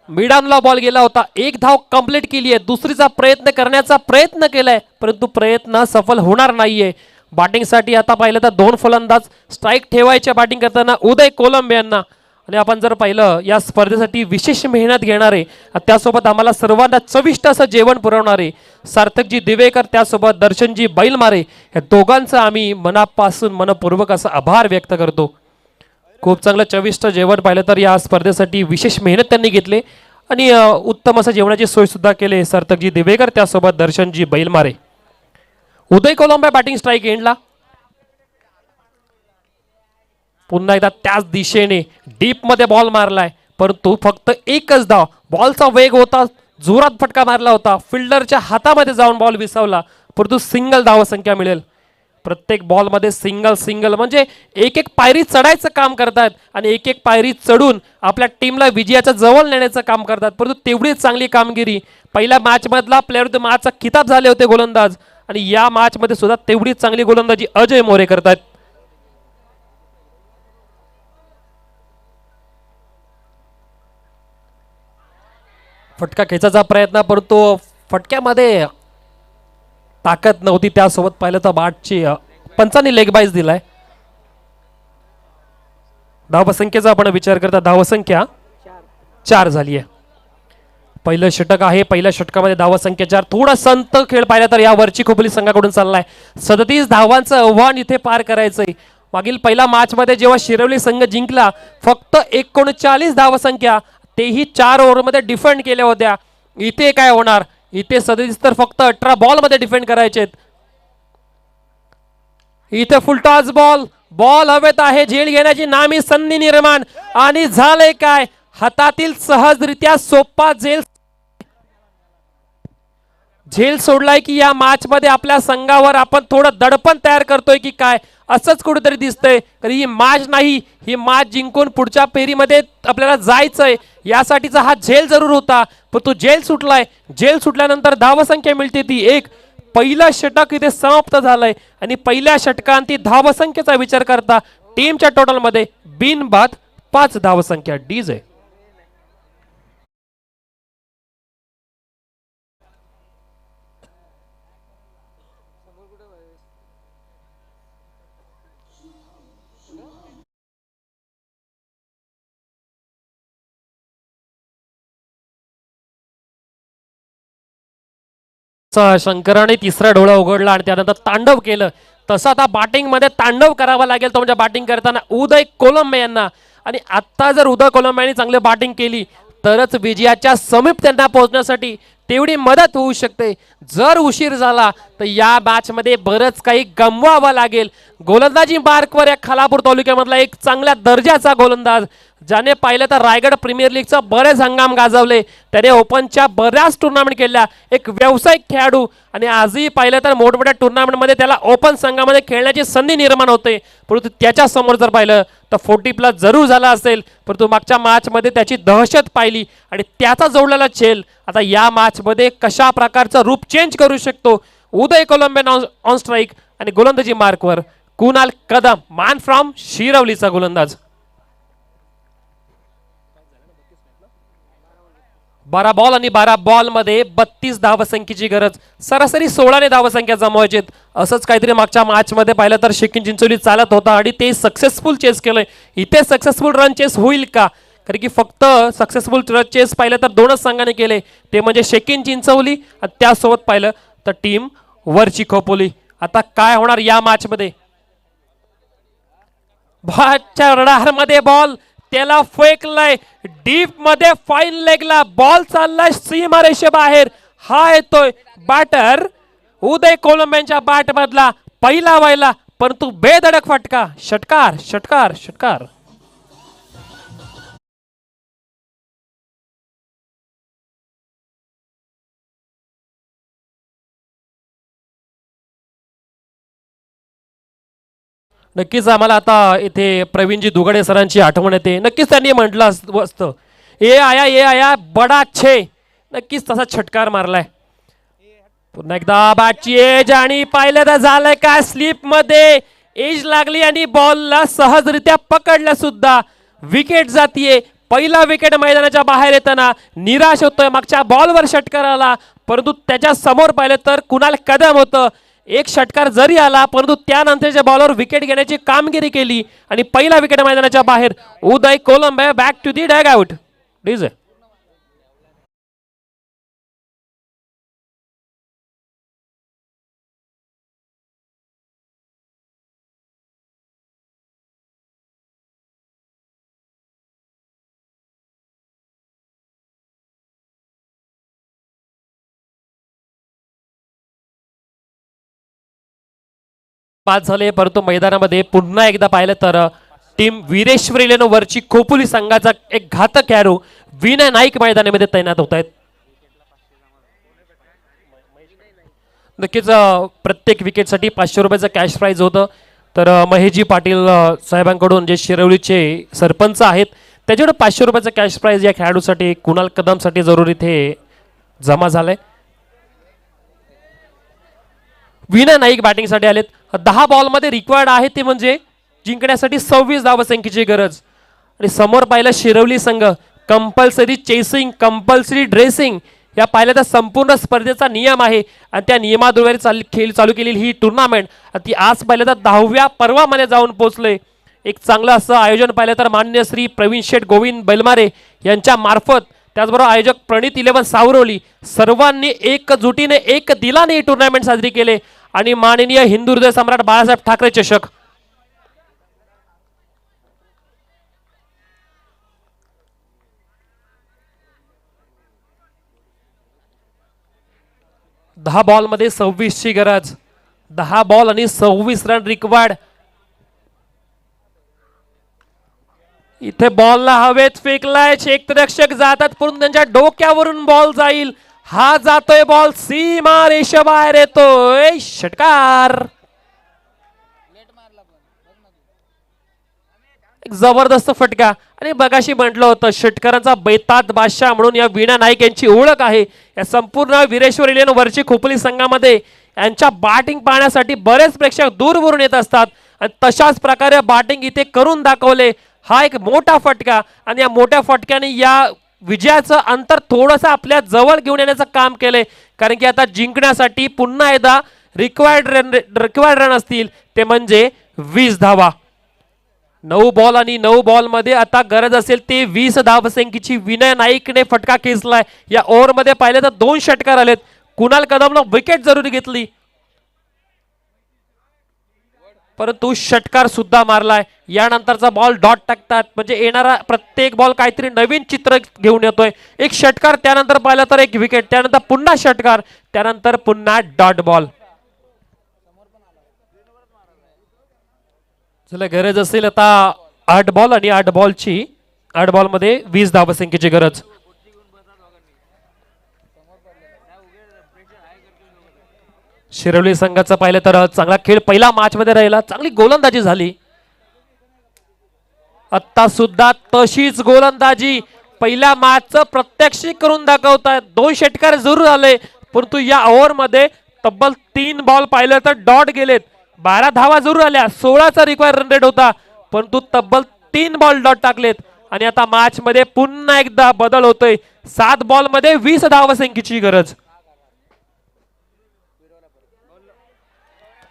मिडानला बॉल गेला होता. एक धाव कंप्लीट केली आहे. दुसरीचा प्रयत्न करण्याचा प्रयत्न केलाय परंतु प्रयत्न सफल होणार नाहीये. बॅटिंगसाठी आता पाहिलं तर 2 फलंदाज स्ट्राईक ठेवायचे बॅटिंग करताना उदय कोलंबे यांना. आणि आपण जर पाहिलं या स्पर्धेसाठी विशेष मेहनत घेणारे, त्यासोबत आम्हाला सर्वांना चविष्ट असं जेवण पुरवणारे सार्थकजी दिवेकर, त्यासोबत दर्शनजी बैलमारे, या दोघांचं आम्ही मनापासून मनपूर्वक असा आभार व्यक्त करतो. खूप चांगलं चविष्ट जेवण पाहिलं तर या स्पर्धेसाठी विशेष मेहनत त्यांनी घेतली आणि उत्तम असं जेवणाची सोय सुद्धा केली सार्थकजी दिवेकर, त्यासोबत दर्शनजी बैलमारे. उदय कोलंबे बॅटिंग स्ट्राईक एंडला. पुन्हा एकदा त्याच दिशेने डीप मध्ये बॉल मारलाय परंतु फक्त एकच धाव. बॉलचा वेग होता, जोरात फटका मारला होता, फिल्डरच्या हातामध्ये जाऊन बॉल विसावला परंतु सिंगल धाव संख्या मिळेल. प्रत्येक बॉलमध्ये सिंगल सिंगल म्हणजे एक एक पायरी चढायचं काम करतात आणि एक एक पायरी चढून आपल्या टीमला विजयाच्या जवळ नेण्याचं काम करतात. परंतु तेवढीच चांगली कामगिरी पहिल्या मॅच मधला प्लेअर ऑफ द मॅचचा किताब झाले होते गोलंदाज, आणि या मॅच मध्ये सुद्धा तेवढीच चांगली गोलंदाजी अजय मोरे करतात. फटका खेचायचा प्रयत्न परंतु फटक्यामध्ये ताकद नव्हती. त्यासोबत पाहिलं तर बॅटची पंचांनी लेग बाईज दिलाय. धावसंख्येचा आपण विचार करता धावसंख्या 4 झाली आहे. पहिलं षटक आहे. पहिल्या षटकामध्ये धावसंख्या 4. थोडा संत खेळ पाहिला तर या वरची खोपली संघाकडून चाललाय. 37 धावांचं आव्हान इथे पार करायचंय. मागील पहिल्या मॅच मध्ये जेव्हा शिरवली संघ जिंकला फक्त 39 धावसंख्या, तेही 4 ओव्हरमध्ये डिफेंड केल्या होत्या. इथे काय होणार? इथे 37 तर फक्त 18 बॉल मध्ये डिफेंड करायचे. इथे फुलटॉस बॉल, बॉल हवेत आहे. झेल घेण्याची नामी संधी निर्माण आणि झाले काय? हातातील सहजरित्या सोपा झेल सोडलाय की या मॅच मध्ये आपल्या संघावर आपण थोडं दडपण तयार करतोय की काय असंच कुठेतरी दिसतंय. ही मॅच नाही, ही मॅच जिंकून पुढच्या फेरीमध्ये आपल्याला जायचंय यासाठीचा हा झेल जरूर होता पण तो झेल सुटलाय. झेल सुटल्यानंतर धावसंख्या मिळते ती 1. पहिलं षटक इथे समाप्त झालंय आणि पहिल्या षटकांती धावसंख्येचा विचार करता टीमच्या टोटल मध्ये बिनबाद 5 धावसंख्या डीजे. शंकराने तिसरा डोळा उघडला आणि त्यानंतर तांडव केलं. तसं आता बॅटिंग मध्ये तांडव करावा लागेल तो म्हणजे बॅटिंग करताना उदय कोलंबे यांना. आणि आता जर उदय कोलंबे यांनी चांगली बॅटिंग केली तरच विजयाच्या समीप त्यांना पोहोचण्यासाठी तेवढी मदत होऊ शकते. जर उशीर झाला तर या मॅच मध्ये बरंच काही गमवावं लागेल. गोलंदाजी मार्कवर या खालापूर तालुक्यामधला एक चांगल्या दर्जाचा गोलंदाज, ज्याने पाहिलं तर रायगड प्रीमियर लीगचा बरेच हंगाम गाजवले, त्याने ओपनच्या बऱ्याच टुर्नामेंट केल्या, एक व्यावसायिक खेळाडू, आणि आजही पाहिलं तर मोठमोठ्या टुर्नामेंटमध्ये त्याला ओपन संघामध्ये खेळण्याची संधी निर्माण होते. परंतु त्याच्या समोर जर पाहिलं तर 40+ जरूर झाला असेल परंतु मागच्या मॅचमध्ये त्याची दहशत पाहिली आणि त्याचा जोडलेला झेल आता या मॅचमध्ये कशा प्रकारचं रूप चेंज करू शकतो. उदय कोलंबे ऑन स्ट्राईक आणि गोलंदाजी मार्कवर कुणाल कदम, मॅन फ्रॉम शिरवलीचा गोलंदाज. 12 बॉल आणि 12 बॉल मध्ये 32 धावसंख्येची गरज. सरासरी 16 धावसंख्या जमवायची. असंच काहीतरी मागच्या मॅच मध्ये पाहिलं तर शेकिन चिंचोली चालत होता आणि ते सक्सेसफुल चेस केलंय. इथे सक्सेसफुल रन चेस होईल का? कारण की फक्त सक्सेसफुल रन चेस पाहिलं तर 2च संघाने केले, ते म्हणजे शेकिन चिंचोली आणि त्यासोबत पाहिलं तर टीम वरची खोपोली. आता काय होणार या मॅच मध्ये? बॉलच्या रडार मध्ये बॉल त्याला फेकलाय डीप मध्ये, फाईन लेगला बॉल चाललाय सीमारेषे बाहेर. हा येतोय बॅटर उदय कोलंब्यांच्या बॅट मधला पहिला व्हायला, परंतु बेधडक फटका. षटकार षटकार षटकार. नक्कीच आम्हाला आता इथे प्रवीणजी दुगडे सरांची आठवण येते. नक्कीच त्यांनी म्हटलं असतं ये आया बडा छे. नक्कीच तसा षटकार मारलाय. पुन्हा एकदा बॅटची एज आणि पाहिलं तर झालंय काय स्लिप मध्ये एज लागली आणि बॉलला सहजरित्या पकडलं सुद्धा. विकेट जातीये. पहिला विकेट मैदानाच्या बाहेर येताना निराश होतोय. मागच्या बॉलवर षटकार आला, परंतु त्याच्या समोर पाहिलं तर कुणाल कदम होतं. एक षटकार जरी आला, परंतु त्यानंतरच्या बॉलवर विकेट घेण्याची कामगिरी केली आणि पहिला विकेट मैदानाच्या बाहेर. Uday Kolambe back to the dugout. डीजे पाच झाले, परंतु मैदानामध्ये पुन्हा एकदा पाहिलं तर टीम वीरेश्वर इलेव्हन वरची खोपोली संघाचा एक घातक खेळाडू विनय नाईक मैदानामध्ये तैनात होत आहेत. नक्कीच प्रत्येक विकेटसाठी 500 रुपयाचं कॅश प्राईज होतं. तर महेशजी पाटील साहेबांकडून जे शिरवलीचे सरपंच आहेत त्याच्याकडे 500 रुपयाचं कॅश प्राईज या खेळाडूसाठी कुणाल कदमसाठी जरूर इथे जमा झालंय. विनय नाईक बॅटिंगसाठी आलेत. 10 बॉलमध्ये रिक्वायर्ड आहे ते म्हणजे जिंकण्यासाठी 26 धावसंख्येची गरज. आणि समोर पाहिलं शिरवली संघ कंपल्सरी चेसिंग कंपल्सरी ड्रेसिंग या पाहिलं तर संपूर्ण स्पर्धेचा नियम आहे आणि त्या नियमाद्वारे खेळ चालू केलेली ही टुर्नामेंट ती आज पाहिलं तर 10व्या पर्वामध्ये जाऊन पोहोचले. एक चांगलं असं आयोजन पाहिलं तर मान्य श्री प्रवीण शेठ गोविंद बैलमारे यांच्या मार्फत, त्याचबरोबर आयोजक प्रणित इलेव्हन सावरवली सर्वांनी एकजुटीने एक दिलाने ही टुर्नामेंट साजरी केली. आणि माननीय हिंदू हृदय सम्राट बाळासाहेब ठाकरे चषक 10 बॉलमध्ये 26 ची गरज. 10 बॉल आणि 26 रन रिक्वायर्ड. इथे बॉलला हवेत फेकलाय. क्षेत्ररक्षक जातात, परंतु त्यांच्या डोक्यावरून बॉल जाईल. हा जातोय बॉल सीमा रेषेबाहेर येतोय. षटकार. एक जबरदस्त फटका. आणि बघाशी म्हटलं होतं षटकारांचा बेतात बादशाह म्हणून या वीणा नाईक यांची ओळख आहे. या संपूर्ण वीरेश्वर इलेव्हन वरची खोपोली संघामध्ये यांच्या बॅटिंग पाहण्यासाठी बरेच प्रेक्षक दूरवरून येत असतात आणि तशाच प्रकारे बॅटिंग इथे करून दाखवले. हा एक मोठा फटका आणि या मोठ्या फटक्याने या विजयाचं अंतर थोडंसं आपल्या जवळ घेऊन येण्याचं काम केलंय. कारण की आता जिंकण्यासाठी पुन्हा एकदा रिक्वायर्ड रन असतील ते म्हणजे 20 धावा. 9 बॉल आणि 9 बॉल मध्ये आता गरज असेल ते 20 धावसंख्येची. विनय नाईकने फटका खेचलाय. या ओव्हरमध्ये पाहिले तर 2 षटकार आलेत. कुणाल कदमनं विकेट जरुरी घेतली, परंतु षटकार सुद्धा मारलाय. यानंतरचा बॉल डॉट टाकतात म्हणजे येणारा प्रत्येक बॉल काहीतरी नवीन चित्र घेऊन येतोय. एक षटकार, त्यानंतर पाहिलं तर एक विकेट, त्यानंतर पुन्हा षटकार, त्यानंतर पुन्हा डॉट बॉल. चला गरज असेल आता 8 बॉल आणि 8 बॉलची 8 बॉलमध्ये 20 धावसंख्येची गरज. शिरवली संघाचं पाहिलं तर चांगला खेळ पहिला मॅच मध्ये राहिला. चांगली गोलंदाजी झाली. आता सुद्धा तशीच गोलंदाजी पहिल्या मॅचचं प्रत्यक्षित करून दाखवतायत. 2 षटकार जरूर आले, परंतु या ओव्हर मध्ये तब्बल 3 बॉल पाहिलं तर डॉट गेलेत. 12 धावा जरूर आल्या. 16चा रिक्वायर्ड रन रेट होता, परंतु तब्बल 3 बॉल डॉट टाकलेत. आणि आता मॅच मध्ये पुन्हा एकदा बदल होतोय. 7 बॉल मध्ये 20 धावसंख्येची गरज.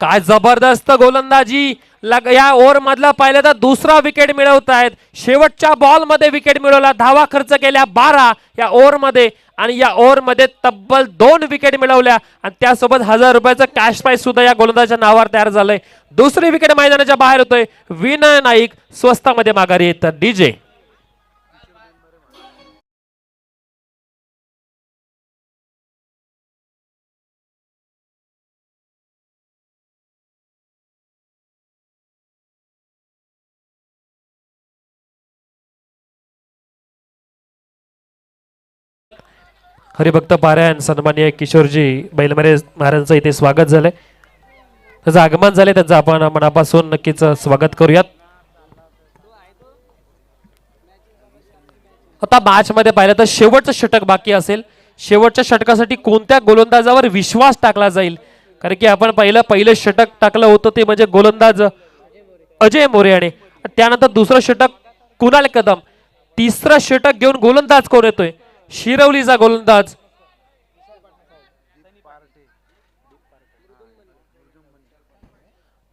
काय जबरदस्त गोलंदाजी. या ओव्हर मधला पाहिलं तर दुसरा विकेट मिळवत आहेत. शेवटच्या बॉल मध्ये विकेट मिळवला. धावा खर्च केल्या 12 या ओव्हर मध्ये आणि या ओव्हर मध्ये तब्बल 2 विकेट मिळवल्या आणि त्यासोबत 1000 रुपयाचं कॅश प्राइज सुद्धा या गोलंदाजाच्या नावावर तयार झालंय. दुसरी विकेट मैदानाच्या बाहेर होतोय. विनय नाईक स्वस्तामध्ये माघारी येतात. डीजे हरिभक्त पारायण सन्माननीय किशोरजी बैलमारे महाराजांचं इथे स्वागत झालंय, त्याचं आगमन झालंय, त्यांचं आपण मनापासून नक्कीच स्वागत करूयात. आता मॅच मध्ये पाहिलं तर शेवटचं षटक बाकी असेल. शेवटच्या षटकासाठी कोणत्या गोलंदाजावर विश्वास टाकला जाईल, कारण की आपण पहिलं षटक टाकलं होतं ते म्हणजे गोलंदाज अजय मोरे याने, त्यानंतर दुसरं षटक कुणाल कदम, तिसरं षटक घेऊन गोलंदाज कोण येतोय, शिरवलीचा गोलंदाज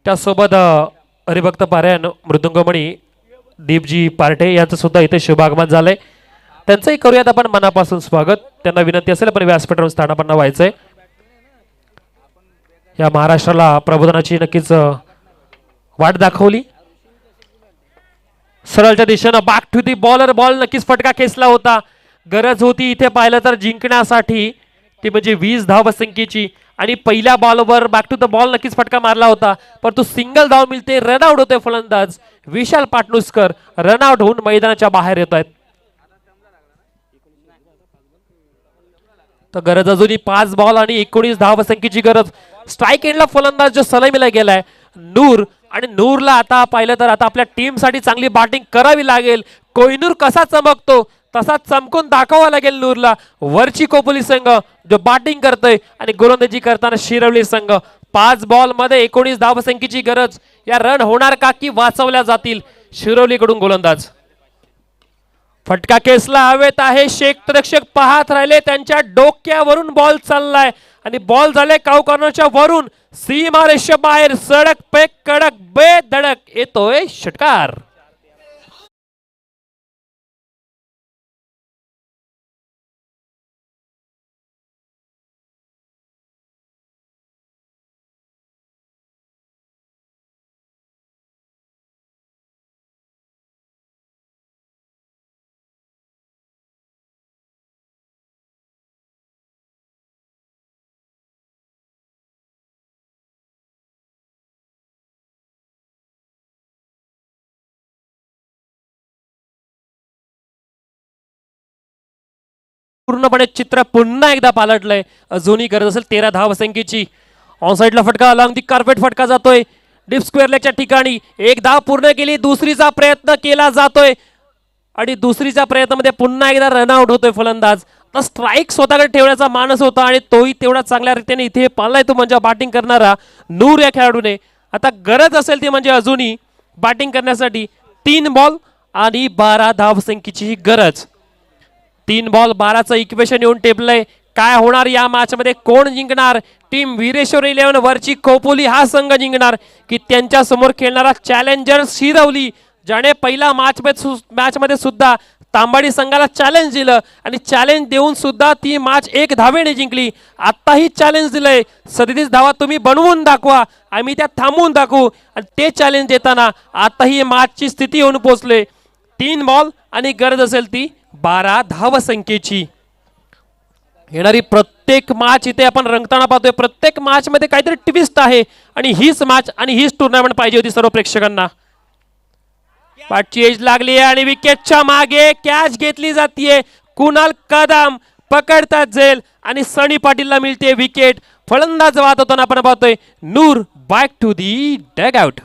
त्यासोबत हरिभक्त पारायण मृदुंगमणी दीपजी पार्टे यांचं सुद्धा इथे शुभागमन झालंय. त्यांचंही करूयात आपण मनापासून स्वागत. त्यांना विनंती असेल पण व्यासपीठावर स्थानापन्न व्हायचंय. या महाराष्ट्राला प्रबोधनाची नक्कीच वाट दाखवली. सरळच्या दिशेनं back to the bowler, ball नक्कीच फटका खेचला होता. गरज होती इथे पाहिलं तर जिंकण्यासाठी ती म्हणजे 20 धावसंख्येची, आणि पहिल्या बॉलवर बॅक टू द बॉल नक्कीच फटका मारला होता, परंतु सिंगल धाव मिळते, रनआउट होते फलंदाज विशाल पाटणुसकर, रनआउट होऊन मैदानाच्या बाहेर येत आहेत. तर गरज अजूनही 5 बॉल आणि 19 धावसंख्येची गरज. स्ट्राईक एंडला फलंदाज जो सलामीला गेलाय नूर, आणि नूरला आता पाहिलं तर आता आपल्या टीम साठी चांगली बॅटिंग करावी लागेल. कोहिनूर कसा चमकतो तसा चमकून दाखवावा लागेल नूरला. वरची कोपोली संघ जो बॅटिंग करतोय आणि गोलंदाजी करताना शिरवली संघ. 5 बॉल मध्ये 19 धावसंख्येची गरज. या रन होणार का की वाचवल्या जातील? शिरवलीकडून गोलंदाज फटका केसला हवेत आहे. क्षेत्ररक्षक पाहत राहिले, त्यांच्या डोक्यावरून बॉल चाललाय आणि बॉल झाले काऊ कॉर्नरच्या वरून सीमारेषे बाहेर. सडक पे कडक बेधडक येतोय षटकार. पूर्णपणे चित्र पुन्हा एकदा पालटलंय. अजूनही गरज असेल 13 धावसंख्येची. ऑनसाइडला फटका आला, दी कार्पेट फटका जातोय डीप स्क्वेअर लेगच्या ठिकाणी. एक धाव पूर्ण केली, दुसरीचा प्रयत्न केला जातोय आणि दुसरीच्या प्रयत्नामध्ये पुन्हा एकदा रनआउट होतोय फलंदाज. आता स्ट्राईक स्वतःकडे ठेवण्याचा मानस होता आणि तोही तेवढा चांगल्या रीतीने इथे पाळलाय तो म्हणजे बॅटिंग करणारा नूर या खेळाडूने. आता गरज असेल ती म्हणजे अजूनही बॅटिंग करण्यासाठी 3 बॉल आणि 12 धावसंख्येची गरज. 3 बॉल 12चं इक्वेशन येऊन टेपलंय. काय होणार या मॅच मध्ये, कोण जिंकणार? टीम वीरेश्वर 11 वरची खोपोली हा संघ जिंकणार की त्यांच्या समोर खेळणारा चॅलेंजर शिरवली, ज्याने पहिला मॅच मध्ये सुद्धा तांबाडी संघाला चॅलेंज दिलं आणि चॅलेंज देऊन सुद्धा ती मॅच 1 धावेने जिंकली. आताही चॅलेंज दिलंय, 37 धावा तुम्ही बनवून दाखवा, आम्ही त्या थांबवून दाखवू, आणि ते चॅलेंज देताना आताही मॅचची स्थिती येऊन पोहोचले. 3 बॉल आणि गरज असेल ती 12 धावसंख्येची. येणारी प्रत्येक मॅच इथे आपण रंगताना पाहतोय. प्रत्येक मॅच मध्ये काहीतरी ट्विस्ट आहे आणि हीच मॅच आणि हीच टुर्नामेंट पाहिजे होती सर्व प्रेक्षकांना. पाठची एज लागली आहे आणि विकेटच्या मागे कॅच घेतली जाते. कुणाल कदम पकडतात झेल आणि सनी पाटीलला मिळते विकेट. फलंदाज वाद होताना आपण पाहतोय Noor back to the dugout.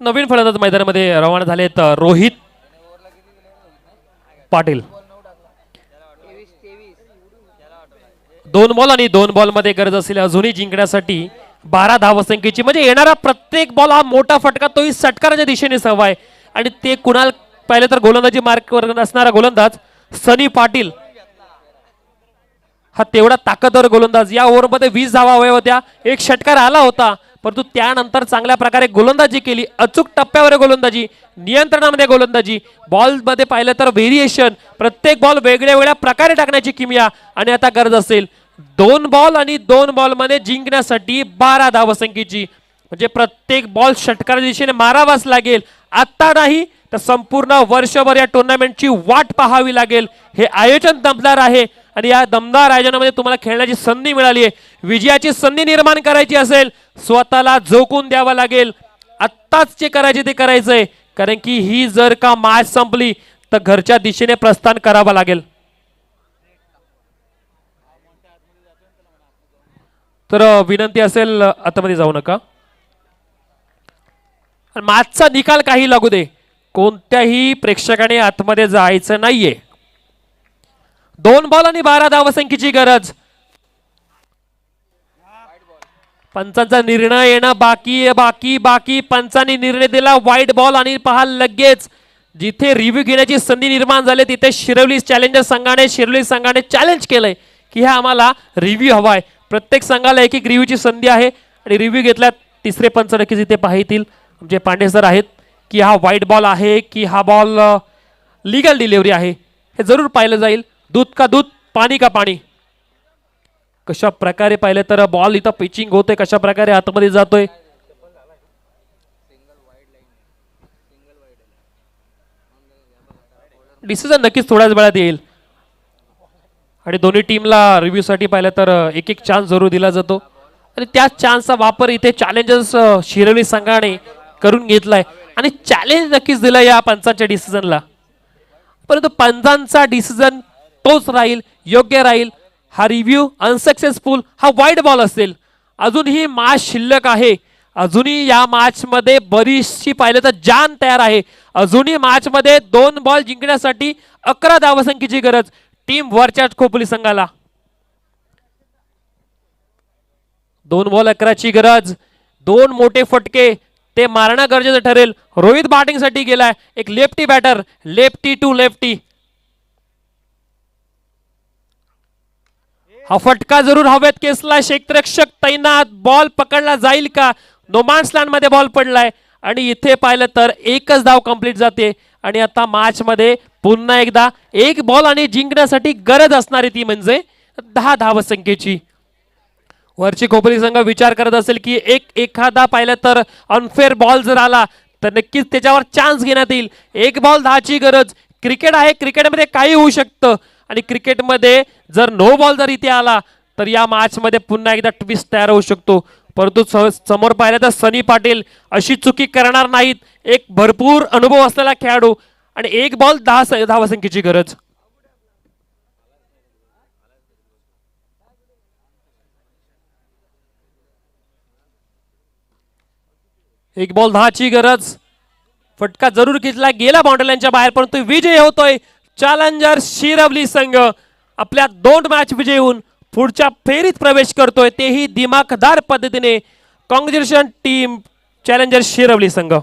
नवीन फलंदाज मैदानामध्ये रवाना झालेत रोहित पाटील. 2 बॉल आणि 2 बॉल मध्ये गरज असेल अजूनही जिंकण्यासाठी 12 धावसंख्येची. म्हणजे येणारा प्रत्येक बॉल हा मोठा फटका, तोही षटकाराच्या दिशेने हवाय. आणि ते कुणाल पाहिले तर गोलंदाजी मार्कवर असणारा गोलंदाज सनी पाटील हा तेवढा ताकदवर गोलंदाज. या ओव्हरमध्ये 20 धावा हव्या होत्या, एक षटकार आला होता, परंतु त्यानंतर चांगल्या प्रकारे गोलंदाजी केली. अचूक टप्प्यावर गोलंदाजी, नियंत्रणामध्ये गोलंदाजी. बॉल मध्ये पाहिलं तर व्हेरिएशन, प्रत्येक बॉल वेगळ्या वेगळ्या प्रकारे टाकण्याची किमया. आणि आता गरज असेल 2 बॉल आणि 2 बॉल मध्ये जिंकण्यासाठी 12 धावसंख्येची. म्हणजे प्रत्येक बॉल षटकाराच्या दिशेने मारावाच लागेल. आता नाही तर संपूर्ण वर्षभर या टुर्नामेंटची वाट पाहावी लागेल. हे आयोजन दमदार आहे आणि या दमदार आयोजनामध्ये तुम्हाला खेळण्याची संधी मिळाली आहे. विजयाची संधी निर्माण करायची असेल स्वतःला झोकून द्यावं लागेल. आत्ताच जे करायचे ते करायचंय, कारण की ही जर का मॅच संपली तर घरच्या दिशेने प्रस्थान करावं लागेल. तर विनंती असेल आतमध्ये जाऊ नका. मॅचचा निकाल काही लागू दे, कोणत्याही प्रेक्षकाने आतमध्ये जायचं नाहीये. 2 बॉल आणि 12 धावसंख्येची गरज. पंचांचा निर्णय येणं बाकी बाकी बाकी. पंचांनी निर्णय दिला वाईट बॉल आणि पहा लगेच जिथे रिव्ह्यू घेण्याची संधी निर्माण झाली तिथे शिरवली संघाने चॅलेंज केलंय की हा आम्हाला रिव्ह्यू हवाय. प्रत्येक संघाला एक एक रिव्ह्यूची संधी आहे आणि रिव्ह्यू घेतल्यात तिसरे पंच नक्कीच इथे पाहतील आमचे पांडे सर आहेत की हा वाईट बॉल आहे की हा बॉल लीगल डिलिव्हरी आहे. हे जरूर पाहिलं जाईल. दूध का दूध पाणी का पाणी. कशा प्रकारे पाहिलं तर बॉल इथं पिचिंग होतोय, कशा प्रकारे आतमध्ये जातोय. डिसिजन नक्कीच थोड्याच वेळात येईल आणि दोन्ही टीमला रिव्ह्यू साठी पाहिलं तर एक एक चान्स जरूर दिला जातो आणि त्या चान्सचा वापर इथे चॅलेंजर्स शिरवली संघाने करून घेतलाय आणि चॅलेंज नक्कीच दिलं या पंचांच्या डिसिजनला. परंतु पंचांचा डिसिजन तोच राहील, योग्य राहील. हा रिव्ह्यू अनसक्सेसफुल, हा वाईट बॉल असेल. अजूनही मॅच शिल्लक आहे. अजूनही या मॅच मध्ये बरीचशी पाहिलं तर जान तयार आहे. अजूनही मॅच मध्ये 2 बॉल जिंकण्यासाठी 11 धावसंख्येची गरज टीम वरच्या खोपोली संघाला. 2 बॉल 11ची गरज. 2 मोठे फटके ते मारणं गरजेचं ठरेल. रोहित बॅटिंग साठी गेलाय, एक lefty batter, lefty to lefty. हा फटका जरूर हवेत केसला. क्षेत्ररक्षक तैनात. बॉल पकडला जाईल का. नोमॅन्स लँड मध्ये बॉल पडलाय आणि इथे पाहिलं तर एकच धाव कंप्लीट जाते आणि आता मॅच मध्ये पुन्हा एकदा 1 बॉल आणि जिंकण्यासाठी गरज असणारी ती म्हणजे 10 धावसंख्येची. वरची खोपोली संघ विचार करत असेल की एखादा पाहिलं तर अनफेअर बॉल जर आला तर नक्कीच त्याच्यावर चान्स घेण्यात येईल. 1 बॉल 10ची गरज. क्रिकेट आहे, क्रिकेटमध्ये काही होऊ शकतं आणि क्रिकेटमध्ये जर नो बॉल जर इथे आला तर या मॅच मध्ये पुन्हा एकदा ट्विस्ट तयार होऊ शकतो. परंतु समोर पाहिलं तर सनी पाटील अशी चुकी करणार नाहीत. एक भरपूर अनुभव असलेला खेळाडू आणि 1 बॉल 10 धावसंख्येची गरज. एक बॉल 10ची गरज. फटका जरूर घेतला गेला बाउंड्रीच्या बाहेर, परंतु विजय होतोय चॅलेंजर शिरवली संघ. आपल्या 2 मॅच विजय होऊन पुढच्या फेरीत प्रवेश करतोय, तेही दिमाखदार पद्धतीने. कॉंग्रॅच्युलेशन टीम चॅलेंजर शिरवली संघ.